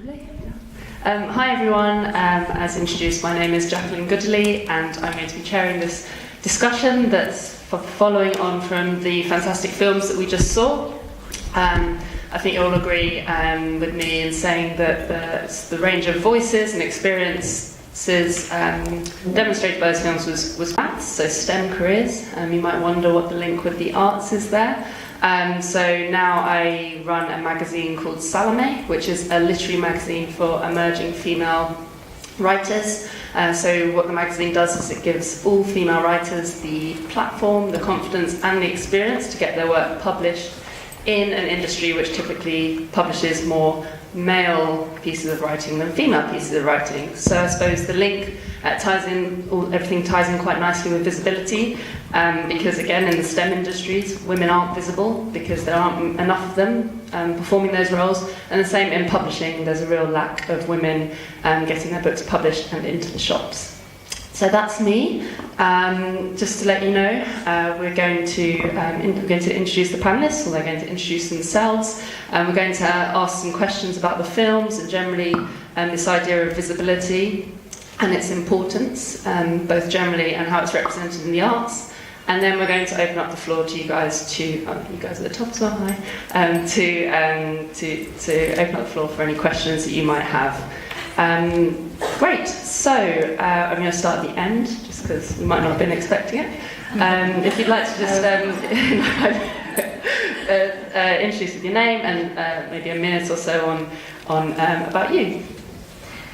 Hi everyone, as introduced, my name is Jacquelyn Guderley and I'm going to be chairing this discussion that's following on from the fantastic films that we just saw. I think you'll agree with me in saying that the range of voices and experiences demonstrated by those films was maths, so STEM careers. You might wonder what the link with the arts is there. So now I run a magazine called Salomé, which is a literary magazine for emerging female writers. So what the magazine does is it gives all female writers the platform, the confidence and the experience to get their work published in an industry which typically publishes more male pieces of writing than female pieces of writing. So I suppose the link everything ties in quite nicely with visibility, because again in the STEM industries women aren't visible because there aren't enough of them performing those roles, and the same in publishing, there's a real lack of women getting their books published and into the shops. So that's me. Just to let you know, we're going to introduce the panellists, or they're going to introduce themselves. We're going to ask some questions about the films and generally this idea of visibility and its importance, both generally and how it's represented in the arts. And then we're going to open up the floor to you guys you guys at the top as well, hi, to open up the floor for any questions that you might have. Great, so I'm going to start at the end, just because you might not have been expecting it. If you'd like to just introduce with your name and maybe a minute or so on about you.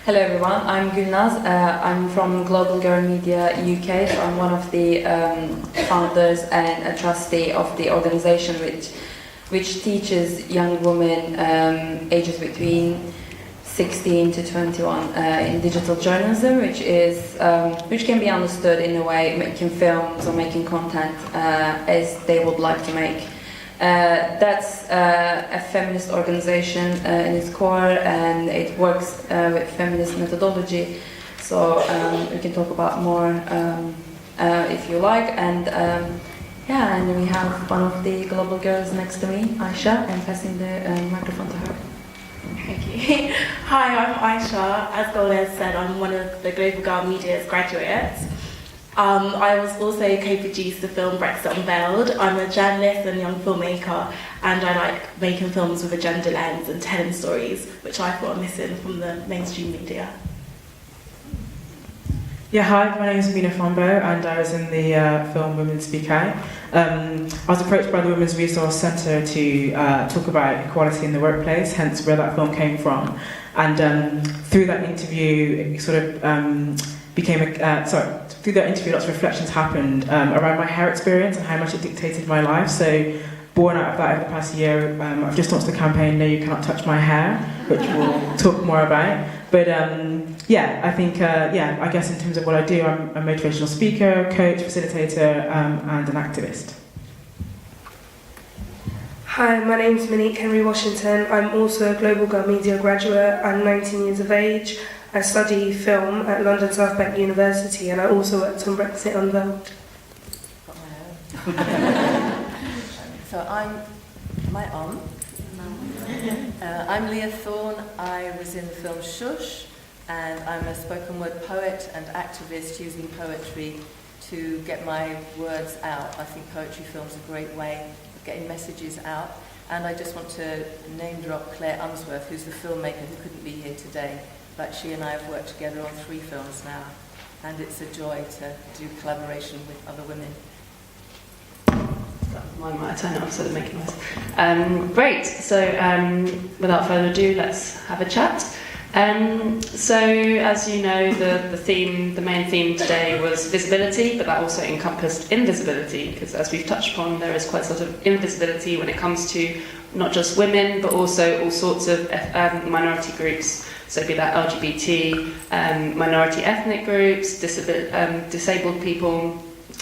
Hello everyone, I'm Gulnaz. I'm from Global Girl Media UK, so I'm one of the founders and a trustee of the organisation which teaches young women ages between 16 to 21 in digital journalism, which can be understood in a way making films or making content as they would like to make. That's a feminist organisation in its core, and it works with feminist methodology. So we can talk about more if you like. And and we have one of the global girls next to me, Aisha. I'm passing the microphone to her. Thank you. Hi, I'm Aisha. As Gulnaz said, I'm one of the Global Girl Media's graduates. I was also co-produced the film Brexit Unveiled. I'm a journalist and young filmmaker, and I like making films with a gender lens and telling stories, which I thought are missing from the mainstream media. Yeah, hi, my name is Mena Fombo, and I was in the film Women Speak Out. I was approached by the Women's Resource Centre to talk about equality in the workplace, hence where that film came from. And through that interview, it sort of through that interview, lots of reflections happened around my hair experience and how much it dictated my life. So, born out of that over the past year, I've just launched the campaign No You Cannot Touch My Hair, which we'll talk more about. But I think, I guess in terms of what I do, I'm a motivational speaker, coach, facilitator, and an activist. Hi, my name is Monique Henry Washington. I'm also a Global Girl Media graduate. I'm 19 years of age. I study film at London South Bank University, and I also worked on Brexit Unveiled. So I'm Leah Thorn. I was in the film Shhh, and I'm a spoken word poet and activist using poetry to get my words out. I think poetry film's a great way of getting messages out. And I just want to name drop Clare Unsworth, who's the filmmaker who couldn't be here today. But she and I have worked together on 3 films now, and it's a joy to do collaboration with other women. Mine might turn it off so they're making noise. Great, so without further ado, let's have a chat. So as you know, the main theme today was visibility, but that also encompassed invisibility, because as we've touched upon, there is quite a lot of invisibility when it comes to not just women, but also all sorts of minority groups. So be that LGBT, minority ethnic groups, disabled people,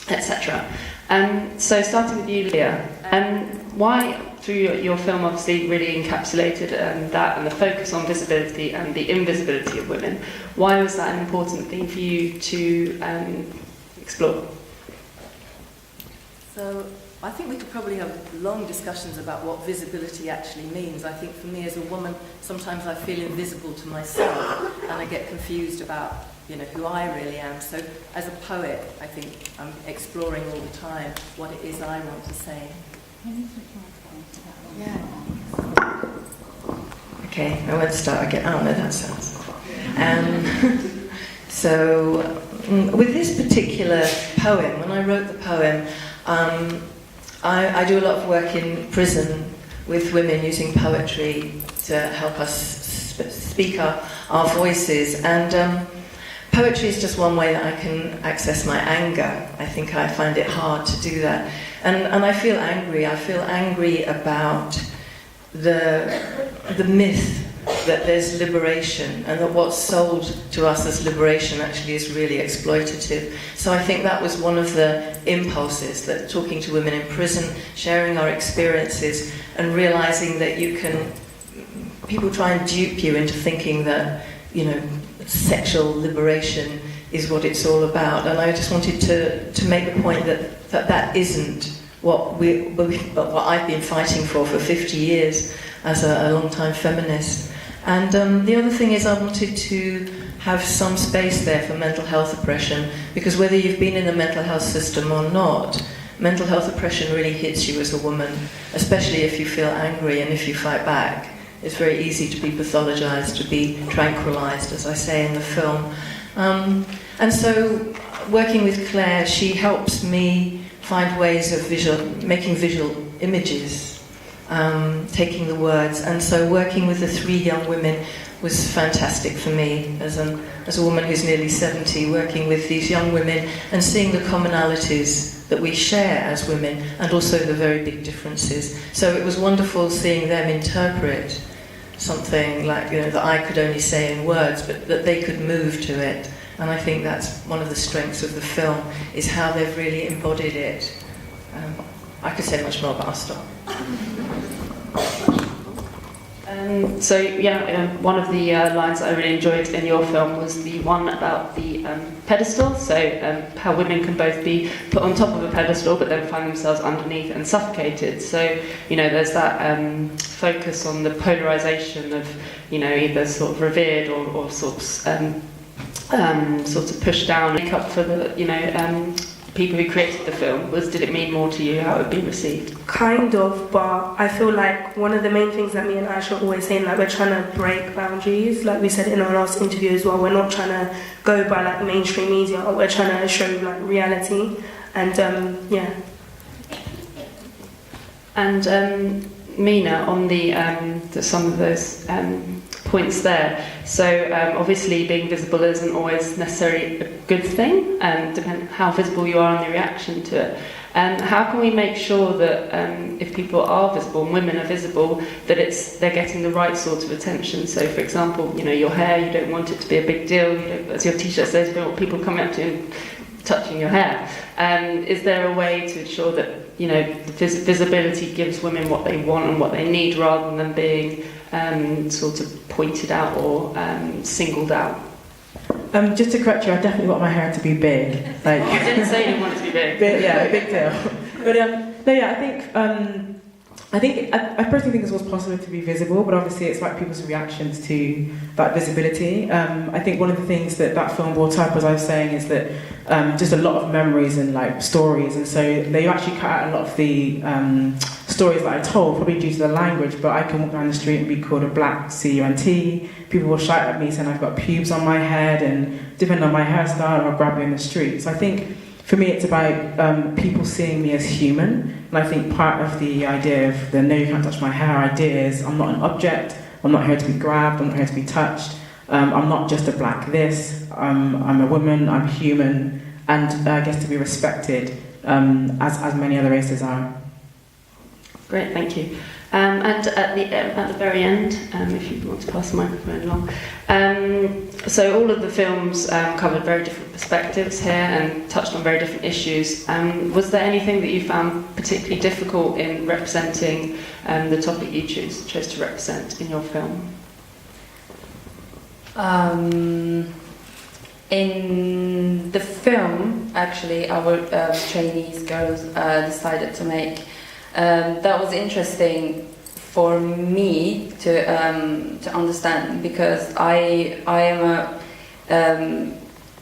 etc. So starting with you, Leah, why, through your film obviously really encapsulated that and the focus on visibility and the invisibility of women, why was that an important thing for you to explore? So I think we could probably have long discussions about what visibility actually means. I think for me as a woman, sometimes I feel invisible to myself and I get confused about, you know, who I really am. So as a poet, I think I'm exploring all the time what it is I want to say. Yeah. Okay, I won't start again. Oh no, that sounds. So, with this particular poem, when I wrote the poem, I do a lot of work in prison with women using poetry to help us speak our voices. And poetry is just one way that I can access my anger. I think I find it hard to do that. And I feel angry. I feel angry about the myth that there's liberation and that what's sold to us as liberation actually is really exploitative. So I think that was one of the impulses, that talking to women in prison, sharing our experiences and realizing that people try and dupe you into thinking that, you know, sexual liberation is what it's all about. And I just wanted to make the point that isn't what I've been fighting for 50 years as a long-time feminist. And the other thing is I wanted to have some space there for mental health oppression, because whether you've been in the mental health system or not, mental health oppression really hits you as a woman, especially if you feel angry and if you fight back. It's very easy to be pathologized, to be tranquilized, as I say in the film. And so working with Clare, she helps me find ways of making visual images, taking the words. And so working with the 3 young women was fantastic for me as a woman who's nearly 70, working with these young women and seeing the commonalities that we share as women and also the very big differences. So it was wonderful seeing them interpret something like, you know, that I could only say in words, but that they could move to it. And I think that's one of the strengths of the film, is how they've really embodied it. I could say much more, but I'll stop. One of the lines that I really enjoyed in your film was the one about the pedestal. So how women can both be put on top of a pedestal but then find themselves underneath and suffocated. So, you know, there's that focus on the polarization of, you know, either sort of revered or sort of pushed down. Make up for the, you know, people who created the film. Did it mean more to you how it would be received? Kind of, but I feel like one of the main things that me and Aisha are always saying, like, we're trying to break boundaries. Like we said in our last interview as well, we're not trying to go by like mainstream media, we're trying to show like reality. And yeah. And Mena, on the some of those points there. So obviously being visible isn't always necessarily a good thing, depending how visible you are and the reaction to it. How can we make sure that if people are visible and women are visible, that they're getting the right sort of attention? So for example, you know, your hair, you don't want it to be a big deal, you don't, as your t-shirt says, you don't want people coming up to you and touching your hair. Is there a way to ensure that, you know, the visibility gives women what they want and what they need, rather than being sort of pointed out or singled out? Just to correct you, I definitely want my hair to be big. Like, I didn't say you want it to be big. Yeah, big deal. But no, yeah, I personally think it's what's possible to be visible, but obviously it's like people's reactions to that visibility. I think one of the things that film brought up, as I was saying, is that just a lot of memories and like stories, and so they actually cut out a lot of the stories that I told, probably due to the language. But I can walk down the street and be called a black cunt. People will shout at me saying I've got pubes on my head, and depending on my hairstyle, I'll grab me in the street. So I think for me it's about people seeing me as human. And I think part of the idea of the no, you can't touch my hair idea is I'm not an object, I'm not here to be grabbed, I'm not here to be touched, I'm not just a black this, I'm a woman, I'm human, and I guess to be respected as many other races are. Great, thank you. And at the very end, if you want to pass the microphone along, so all of the films covered very different perspectives here and touched on very different issues. Was there anything that you found particularly difficult in representing the topic you chose to represent in your film? in the film, actually, our trainees girls decided to make. That was interesting for me to understand, because I'm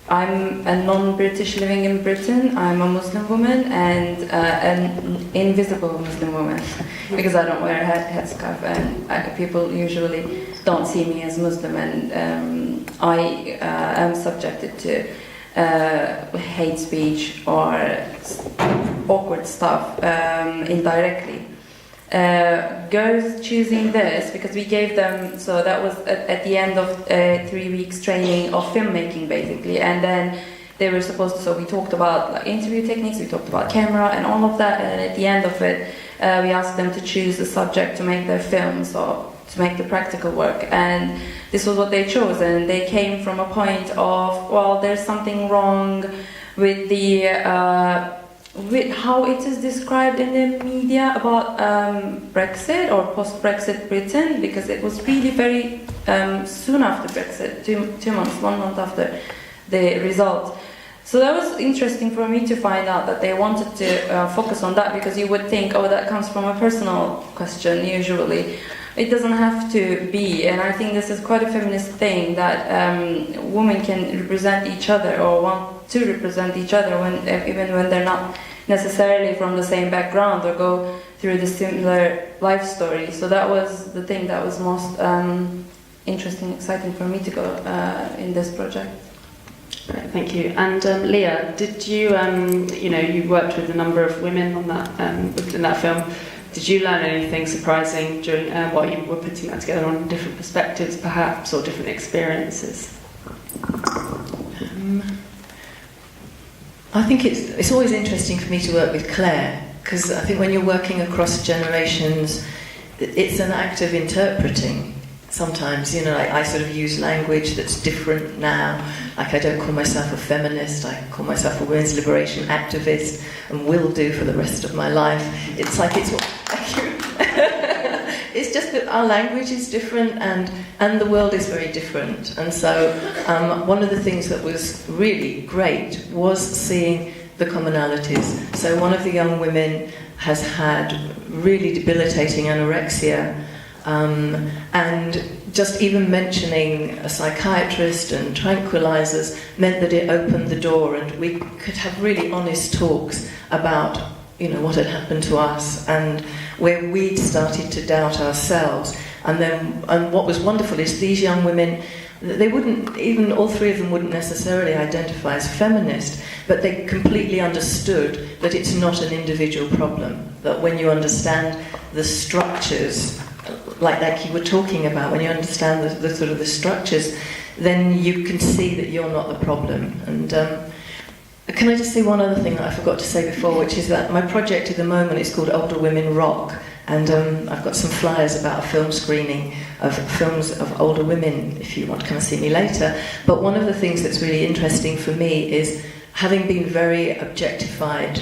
a non-British living in Britain. I'm a Muslim woman and an invisible Muslim woman because I don't wear a headscarf, and people usually don't see me as Muslim, and I am subjected to hate speech or awkward stuff indirectly. Girls choosing this because we gave them, so that was at the end of 3 weeks training of filmmaking basically, and then they were supposed to, so we talked about like interview techniques, we talked about camera and all of that, and at the end of it we asked them to choose a subject to make their film, so to make the practical work, and this was what they chose, and they came from a point of, well, there's something wrong with the with how it is described in the media about Brexit or post-Brexit Britain, because it was really very soon after Brexit, 2 months, 1 month after the result. So that was interesting for me to find out that they wanted to focus on that, because you would think, oh, that comes from a personal question usually. It doesn't have to be, and I think this is quite a feminist thing, that women can represent each other or want to represent each other even when they're not necessarily from the same background or go through the similar life story. So that was the thing that was most interesting, exciting for me to go in this project. Great, thank you. And Leah, did you, you worked with a number of women on that in that film. Did you learn anything surprising during while you were putting that together, on different perspectives perhaps, or different experiences? I think it's always interesting for me to work with Clare, because I think when you're working across generations, it's an act of interpreting. Sometimes, like I sort of use language that's different now. Like I don't call myself a feminist, I call myself a women's liberation activist, and will do for the rest of my life. It's like it's it's just that our language is different, and the world is very different. And so one of the things that was really great was seeing the commonalities. So one of the young women has had really debilitating anorexia, and just even mentioning a psychiatrist and tranquilizers meant that it opened the door, and we could have really honest talks about what had happened to us and where we'd started to doubt ourselves. And what was wonderful is these young women, they wouldn't, even all three of them wouldn't necessarily identify as feminist, but they completely understood that it's not an individual problem, that when you understand the structures, like you were talking about, when you understand the sort of the structures, then you can see that you're not the problem. And can I just say one other thing that I forgot to say before, which is that my project at the moment is called Older Women Rock, and I've got some flyers about a film screening of films of older women, if you want to come and see me later. But one of the things that's really interesting for me is, having been very objectified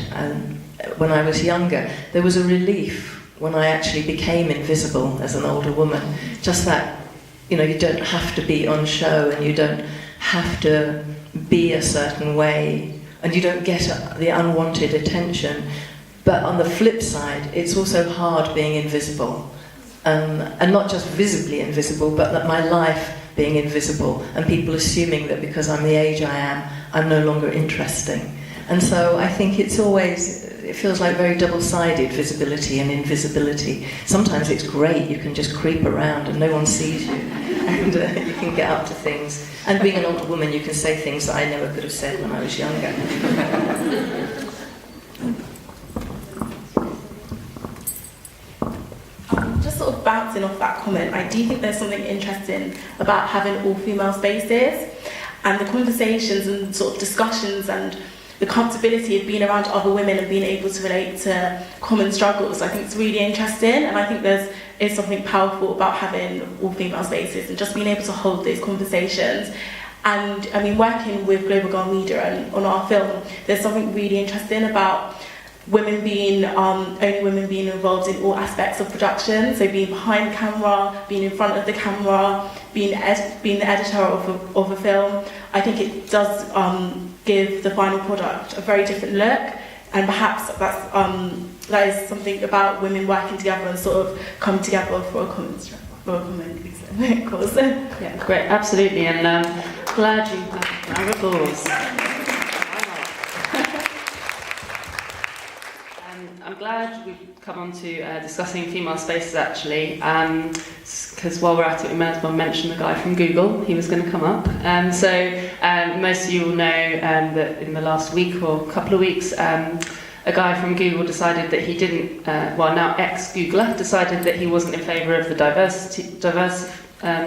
when I was younger, there was a relief when I actually became invisible as an older woman. Just that, you don't have to be on show, and you don't have to be a certain way, and you don't get the unwanted attention. But on the flip side, it's also hard being invisible. And not just visibly invisible, but that my life being invisible, and people assuming that because I'm the age I am, I'm no longer interesting. And so I think it feels like very double-sided, visibility and invisibility. Sometimes it's great, you can just creep around and no one sees you, and you can get up to things. And being an older woman, you can say things that I never could have said when I was younger. Just sort of bouncing off that comment, I do think there's something interesting about having all-female spaces, and the conversations and sort of discussions and the comfortability of being around other women and being able to relate to common struggles. I think it's really interesting, and I think is something powerful about having all-female spaces and just being able to hold those conversations. And I mean, working with Global Girl Media and on our film, there's something really interesting about women being only women being involved in all aspects of production, so being behind the camera, being in front of the camera, being the editor of a film. I think it does give the final product a very different look, and perhaps that is something about women working together and sort of coming together for a common cause. Yeah, great, absolutely, and glad you round of applause. I'm glad we've come on to discussing female spaces actually, because while we're at it, we may as well mention the guy from Google. He was going to come up. So most of you will know that in the last week or couple of weeks, a guy from Google decided that he didn't, now ex-Googler, decided that he wasn't in favour of the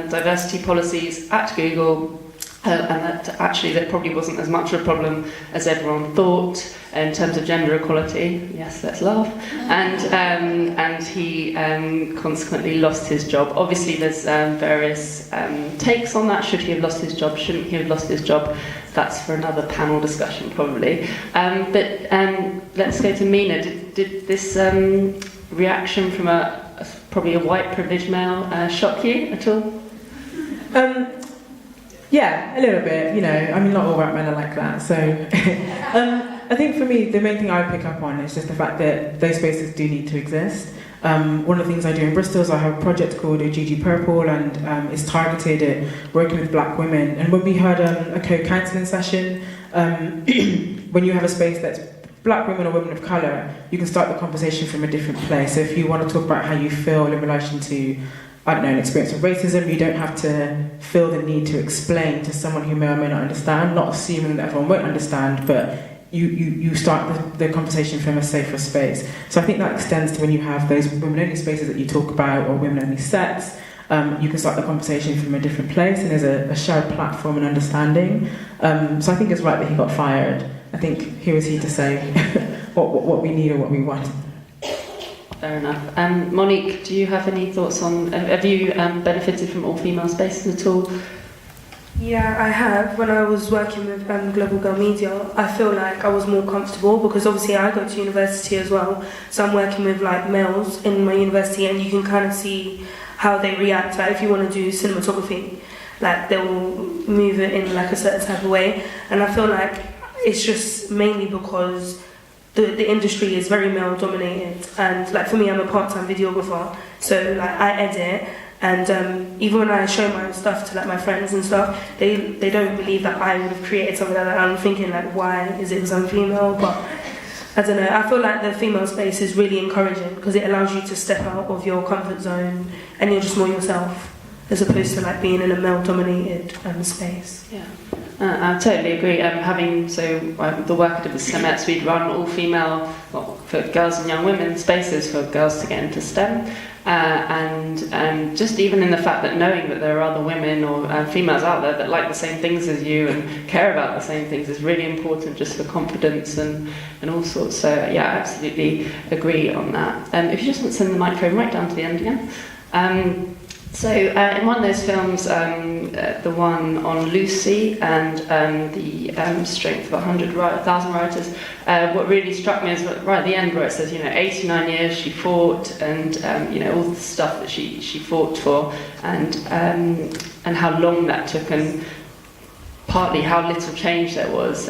diversity policies at Google, and that actually there probably wasn't as much of a problem as everyone thought in terms of gender equality. Yes, let's laugh. And he consequently lost his job. Obviously, there's various takes on that. Should he have lost his job? Shouldn't he have lost his job? That's for another panel discussion, probably. But let's go to Mena. Did this reaction from probably a white privileged male shock you at all? Yeah, a little bit, you know. I mean, not all white men are like that. So I think for me, the main thing I pick up on is just the fact that those spaces do need to exist. One of the things I do in Bristol is I have a project called GG Purple, and it's targeted at working with black women. And when we had a co-counselling session, when you have a space that's black women or women of colour, you can start the conversation from a different place. So if you want to talk about how you feel in relation to, I don't know, an experience of racism, you don't have to feel the need to explain to someone who may or may not understand, not assuming that everyone won't understand, but you start the conversation from a safer space. So I think that extends to when you have those women-only spaces that you talk about, or women-only sets. You can start the conversation from a different place, and there's a shared platform and understanding. So I think it's right that he got fired. I think who is he to say what we need or what we want? Fair enough. Monique, do you have any thoughts on, have you benefited from all-female spaces at all? Yeah, I have. When I was working with Global Girl Media, I feel like I was more comfortable because obviously I go to university as well, so I'm working with like males in my university, and you can kind of see how they react. Like if you want to do cinematography, like they will move it in like a certain type of way, and I feel like it's just mainly because the industry is very male dominated, and like for me, I'm a part-time videographer, so like I edit, and even when I show my stuff to like my friends and stuff, they don't believe that I would have created something like that. I'm thinking like, why is it because I'm female? But I don't know, I feel like the female space is really encouraging because it allows you to step out of your comfort zone and you're just more yourself, as opposed to like being in a male dominated space. Yeah. I totally agree. The work I did with Stemmettes, we'd run all-female, for girls and young women, spaces for girls to get into STEM. And just even in the fact that knowing that there are other women or females out there that like the same things as you and care about the same things is really important just for confidence and all sorts. So yeah, I absolutely agree on that. If you just want to send the microphone right down to the end again. So in one of those films, the one on Lucy and the strength of 1,000 writers, what really struck me is right at the end where it says, 89 years she fought, and all the stuff that she fought for, and how long that took, and partly how little change there was.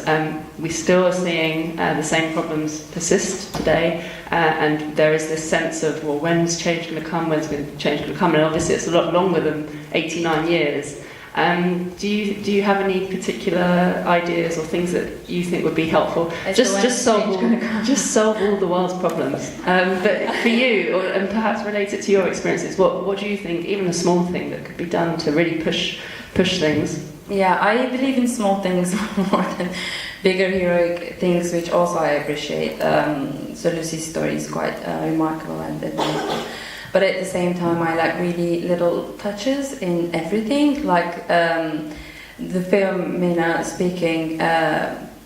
We still are seeing the same problems persist today, and there is this sense of, well, when's change going to come? When's change going to come? And obviously, it's a lot longer than 89 years. Do you have any particular ideas or things that you think would be helpful? Just solve all the world's problems. But for you, and perhaps relate it to your experiences, what do you think? Even a small thing that could be done to really push things. Yeah, I believe in small things more than bigger heroic things, which also I appreciate. So Lucy's story is quite remarkable and admirable. But at the same time, I like really little touches in everything. Like the film Mena speaking,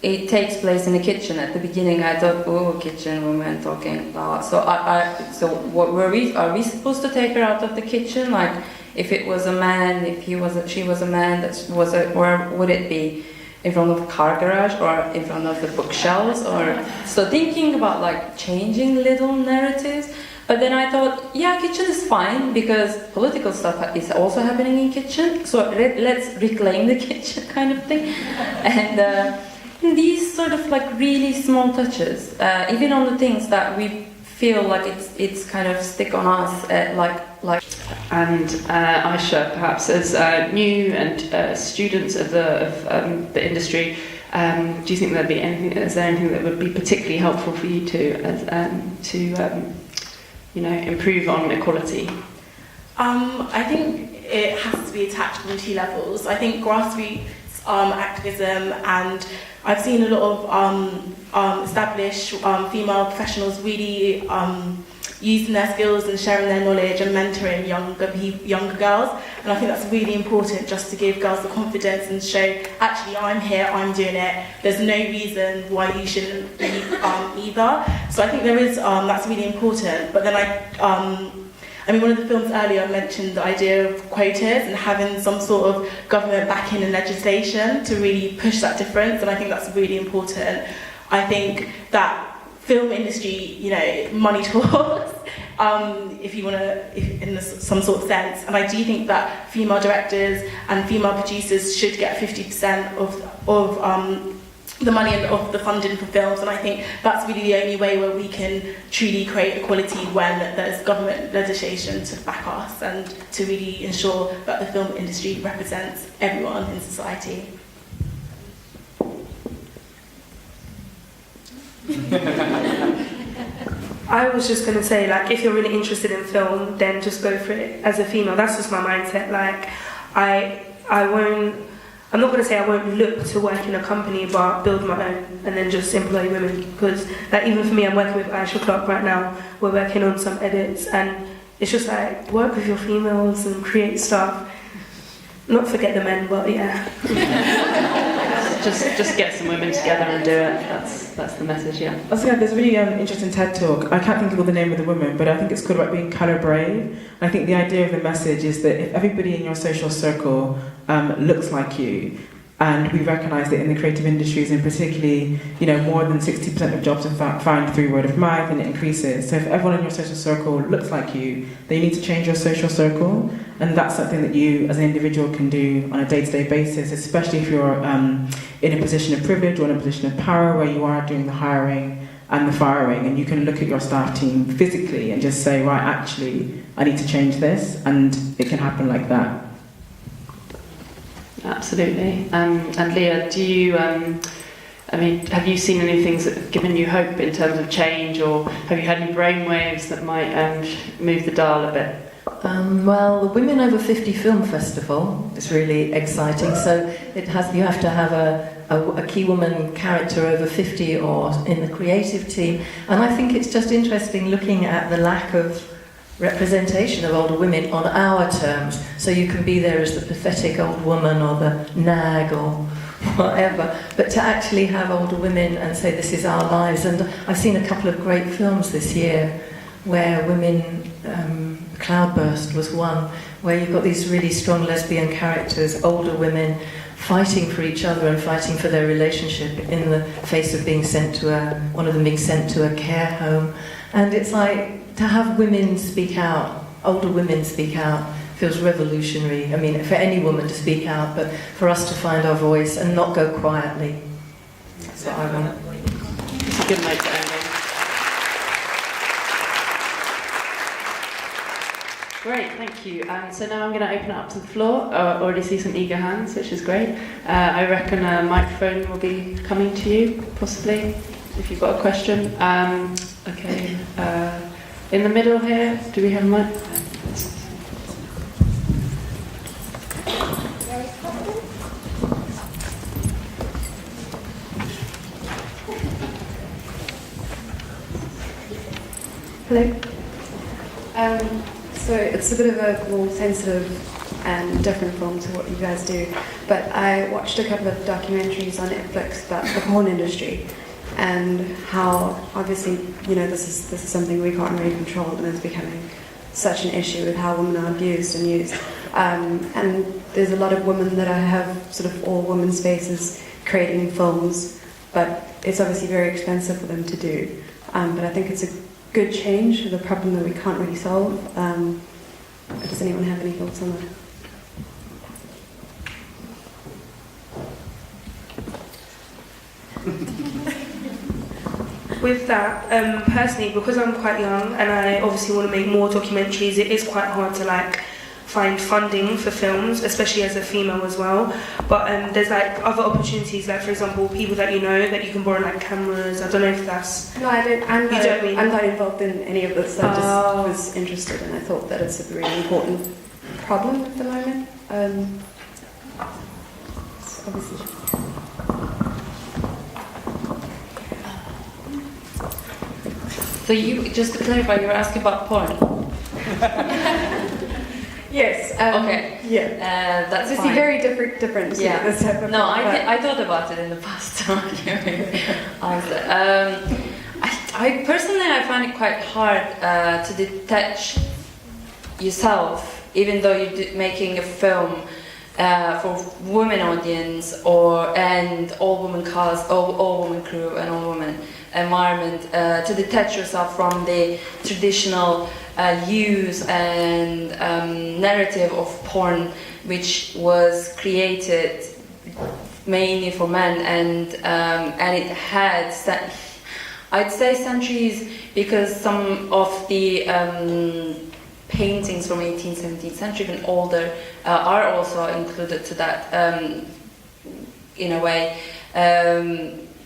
it takes place in a kitchen. At the beginning, I thought, oh, kitchen, women talking. So are we supposed to take her out of the kitchen? Like, if it was a man, if she was a man, or would it be in front of a car garage or in front of the bookshelves, or so thinking about like changing little narratives. But then I thought, yeah, kitchen is fine because political stuff is also happening in kitchen. So let's reclaim the kitchen kind of thing. And these sort of like really small touches, even on the things that we feel like it's kind of stick on us, like. And Aisha, perhaps as new and students of the industry, do you think there'd be anything? Is there anything that would be particularly helpful for you to improve on equality? I think it has to be attacked from two levels. I think grassroots activism, and I've seen a lot of established female professionals really using their skills and sharing their knowledge and mentoring younger girls, and I think that's really important, just to give girls the confidence and show, actually, I'm here, I'm doing it, there's no reason why you shouldn't be either. So I think there is that's really important. But then I mean, one of the films earlier mentioned the idea of quotas and having some sort of government backing and legislation to really push that difference, and I think that's really important. I think that film industry, money talks, if you want to, in some sort of sense. And I do think that female directors and female producers should get 50% of the money and of the funding for films. And I think that's really the only way where we can truly create equality, when there's government legislation to back us and to really ensure that the film industry represents everyone in society. I was just going to say, like, if you're really interested in film, then just go for it as a female. That's just my mindset. Like, I'm not going to say I won't look to work in a company, but build my own and then just employ women. Because, like, even for me, I'm working with Aisha Clarke right now. We're working on some edits, and it's just like, work with your females and create stuff. Not forget the men, but yeah. Just get some women together and do it. That's the message, yeah. Also, there's a really interesting TED talk. I can't think of all the name of the woman, but I think it's called about being colour brave. And I think the idea of the message is that if everybody in your social circle looks like you, and we recognise that in the creative industries, and particularly, more than 60% of jobs are found through word of mouth, and it increases. So if everyone in your social circle looks like you, then you need to change your social circle, and that's something that you, as an individual, can do on a day-to-day basis, especially if you're in a position of privilege or in a position of power where you are doing the hiring and the firing, and you can look at your staff team physically and just say, right, actually, I need to change this, and it can happen like that. Absolutely. And Leah, do you, have you seen any things that have given you hope in terms of change, or have you had any brainwaves that might move the dial a bit? Well, the Women Over 50 Film Festival is really exciting. So you have to have a key woman character over 50 or in the creative team. And I think it's just interesting looking at the lack of representation of older women on our terms. So you can be there as the pathetic old woman or the nag or whatever, but to actually have older women and say this is our lives. And I've seen a couple of great films this year where women, Cloudburst was one, where you've got these really strong lesbian characters, older women fighting for each other and fighting for their relationship in the face of being sent to one of them being sent to a care home. And it's like, to have women speak out, older women speak out, feels revolutionary. I mean, for any woman to speak out, but for us to find our voice and not go quietly. That's what I want. It's a good note to end on. Great, thank you. So now I'm going to open it up to the floor. I already see some eager hands, which is great. I reckon a microphone will be coming to you, possibly, if you've got a question. Okay. In the middle here, do we have a mic? Hello. So it's a bit of a more sensitive and different film to what you guys do, but I watched a couple of documentaries on Netflix about the porn industry and how obviously, this is something we can't really control, and it's becoming such an issue with how women are abused and used. And there's a lot of women that have sort of all women's spaces creating films, but it's obviously very expensive for them to do. But I think it's a good change for the problem that we can't really solve. Does anyone have any thoughts on that? With that, personally, because I'm quite young and I obviously want to make more documentaries, it is quite hard to like find funding for films, especially as a female as well. But there's like other opportunities, like for example, people that you know that you can borrow like cameras. I don't know if that's. No, I don't. I'm don't not involved in any of this. I just was interested, and I thought that it's a really important problem at the moment. It's obviously. So you, just to clarify, you were asking about porn. Yes. Okay. Yeah. That's obviously fine. very different. Yeah. This type of No, thing, I thought about it in the past. I personally find it quite hard to detach yourself, even though you're making a film for women audience and all women cast, all women crew, and all women environment, to detach yourself from the traditional use and narrative of porn, which was created mainly for men, and it had, I'd say, centuries, because some of the paintings from 18th, 17th century, even older, are also included to that, in a way.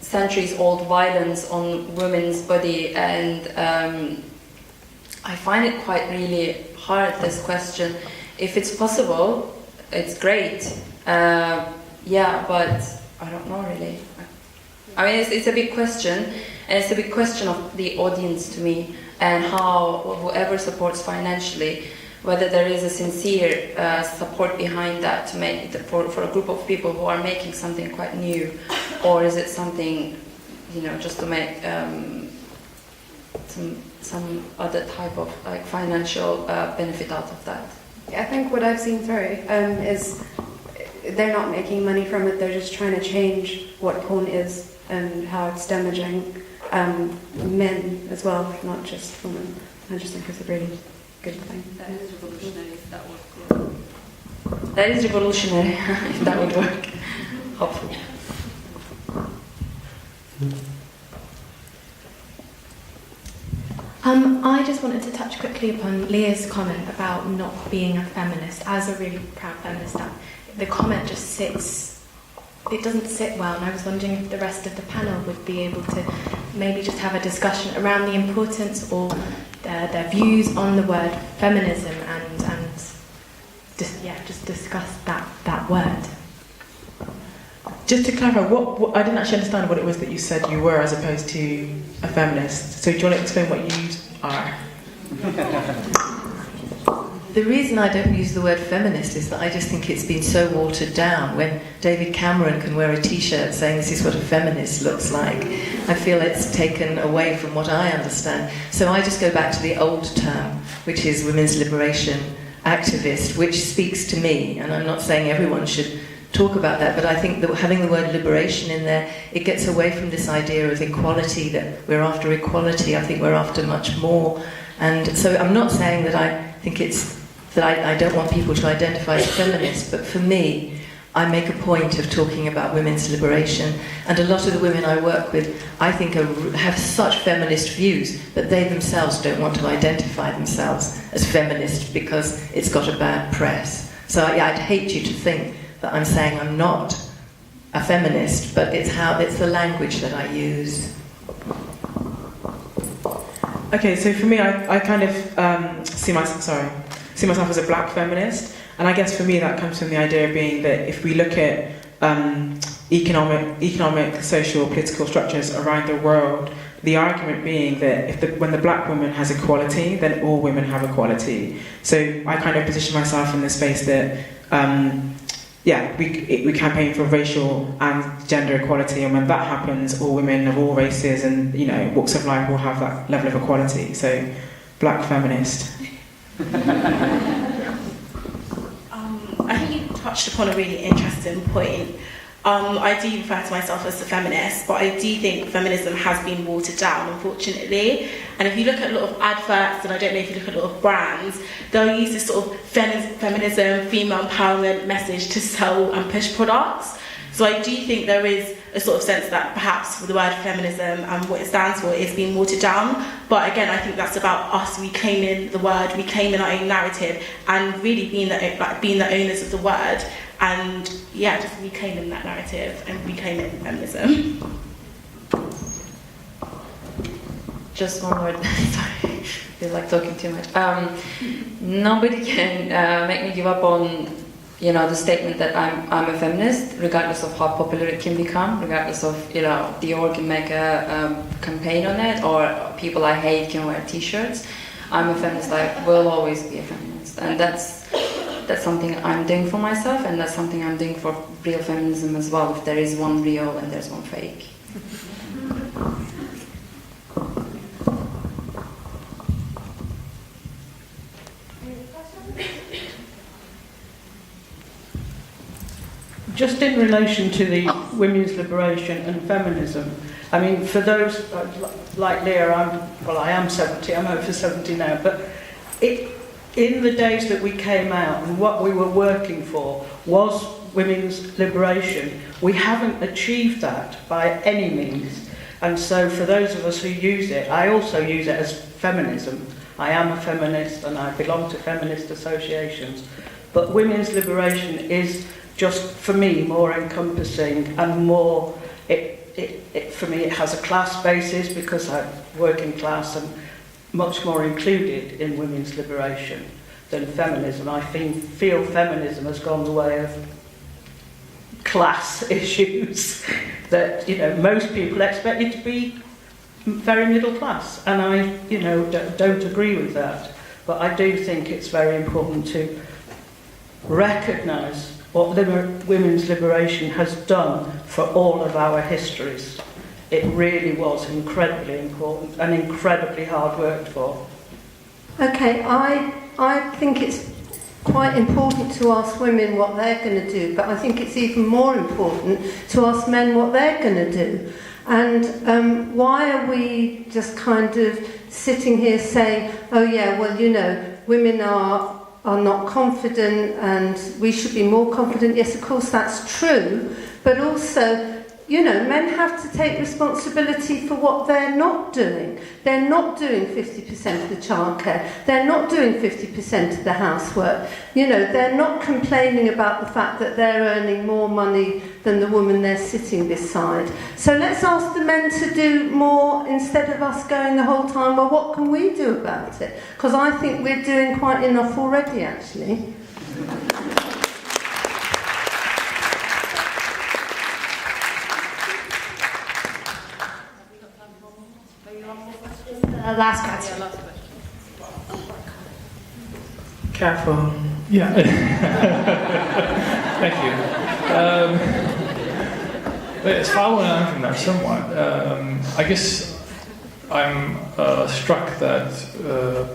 Centuries-old violence on women's body, and I find it quite really hard, this question. If it's possible, it's great. Yeah, but I don't know really. I mean, it's a big question, and it's a big question of the audience to me, and how whoever supports financially, whether there is a sincere support behind that to make it for a group of people who are making something quite new, or is it something, just to make some other type of like financial benefit out of that? I think what I've seen, is they're not making money from it. They're just trying to change what porn is and how it's damaging men as well, not just women. I just think it's a really good thing. That is revolutionary if that would work. That is revolutionary if that would work. Hopefully. I just wanted to touch quickly upon Leah's comment about not being a feminist. As a really proud feminist, that the comment just it doesn't sit well, and I was wondering if the rest of the panel would be able to maybe just have a discussion around the importance or their views on the word feminism, and just discuss that word. Just to clarify, what I didn't actually understand what it was that you said you were as opposed to a feminist. So do you want to explain what you are? The reason I don't use the word feminist is that I just think it's been so watered down. When David Cameron can wear a t-shirt saying this is what a feminist looks like, I feel it's taken away from what I understand. So I just go back to the old term, which is women's liberation activist, which speaks to me. And I'm not saying everyone should talk about that, but I think that having the word liberation in there, it gets away from this idea of equality, that we're after equality. I think we're after much more. And so I'm not saying that I think I don't want people to identify as feminists, but for me, I make a point of talking about women's liberation, and a lot of the women I work with, I think, have such feminist views, but they themselves don't want to identify themselves as feminist because it's got a bad press. So I'd hate you to think that I'm saying I'm not a feminist, but it's the language that I use. Okay, so for me, I kind of see myself as a black feminist, and I guess for me that comes from the idea of being that if we look at economic, social, political structures around the world, the argument being that when the black woman has equality, then all women have equality. So I kind of position myself in the space that we campaign for racial and gender equality, and when that happens, all women of all races and walks of life will have that level of equality. So, black feminist. I think you touched upon a really interesting point. I do refer to myself as a feminist, but I do think feminism has been watered down, unfortunately. And if you look at a lot of adverts, and I don't know if you look at a lot of brands, they'll use this sort of feminism, female empowerment message to sell and push products. So I do think there is a sort of sense that perhaps the word feminism and what it stands for is being watered down. But again, I think that's about us reclaiming the word, reclaiming our own narrative, and really being the owners of the word. And yeah, just reclaiming that narrative and reclaiming feminism. Just one word. Sorry, I feel like talking too much. Nobody can make me give up on, the statement that I'm a feminist, regardless of how popular it can become, regardless of, Dior can make a campaign on it, or people I hate can wear T-shirts. I'm a feminist. I will always be a feminist, and that's something I'm doing for myself, and that's something I'm doing for real feminism as well. If there is one real and there's one fake. Just in relation to the women's liberation and feminism, I mean, for those like Leah, I am 70, I'm over 70 now, but in the days that we came out and what we were working for was women's liberation, we haven't achieved that by any means. And so for those of us who use it, I also use it as feminism. I am a feminist and I belong to feminist associations. But women's liberation is just, for me, more encompassing and more, for me it has a class basis because I'm working class and much more included in women's liberation than feminism. I feel feminism has gone the way of class issues that, most people expect you to be very middle class, and I, don't agree with that. But I do think it's very important to recognise what women's liberation has done for all of our histories. It really was incredibly important and incredibly hard worked for. Okay, I think it's quite important to ask women what they're going to do, but I think it's even more important to ask men what they're going to do. And why are we just kind of sitting here saying, oh yeah, well, women are not confident and we should be more confident. Yes, of course, that's true. But also, men have to take responsibility for what they're not doing. They're not doing 50% of the childcare. They're not doing 50% of the housework. They're not complaining about the fact that they're earning more money than the woman they're sitting beside. So let's ask the men to do more instead of us going the whole time, well, what can we do about it? Because I think we're doing quite enough already, actually. Last question. Careful. Yeah. Thank you. It's following on from that somewhat. I guess I'm struck that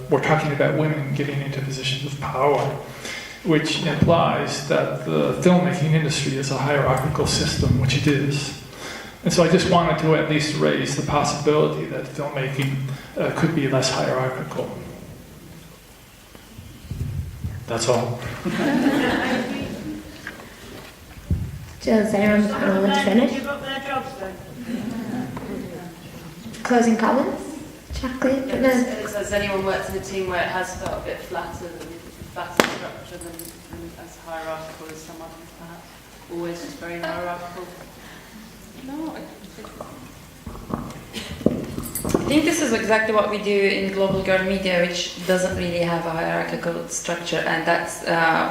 we're talking about women getting into positions of power, which implies that the filmmaking industry is a hierarchical system, which it is. And so I just wanted to at least raise the possibility that filmmaking could be less hierarchical. That's all. Does anyone on the panel want to finish? Closing comments? Jacqueline? Has anyone worked in a team where it has felt a bit flatter structure than as hierarchical as some others perhaps? Always just very hierarchical? No, I think this is exactly what we do in global girl media, which doesn't really have a hierarchical structure, and that's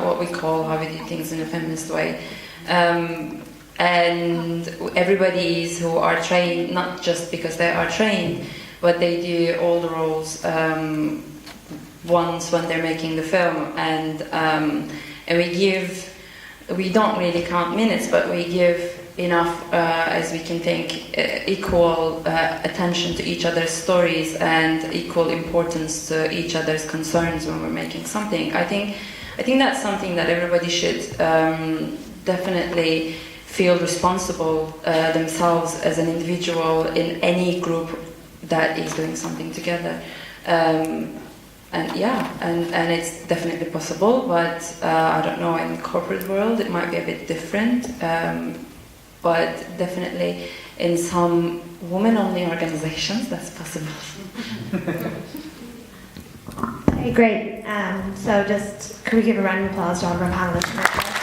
what we call how we do things in a feminist way. And everybody who are trained, not just because they are trained, but they do all the roles once when they're making the film, and we don't really count minutes, but we give enough as we can think equal attention to each other's stories and equal importance to each other's concerns when we're making something. I think that's something that everybody should definitely feel responsible themselves as an individual in any group that is doing something together. And it's definitely possible, but I don't know, in the corporate world it might be a bit different, but definitely in some women-only organizations that's possible. Okay, great. So just, can we give a round of applause to all of our panelists?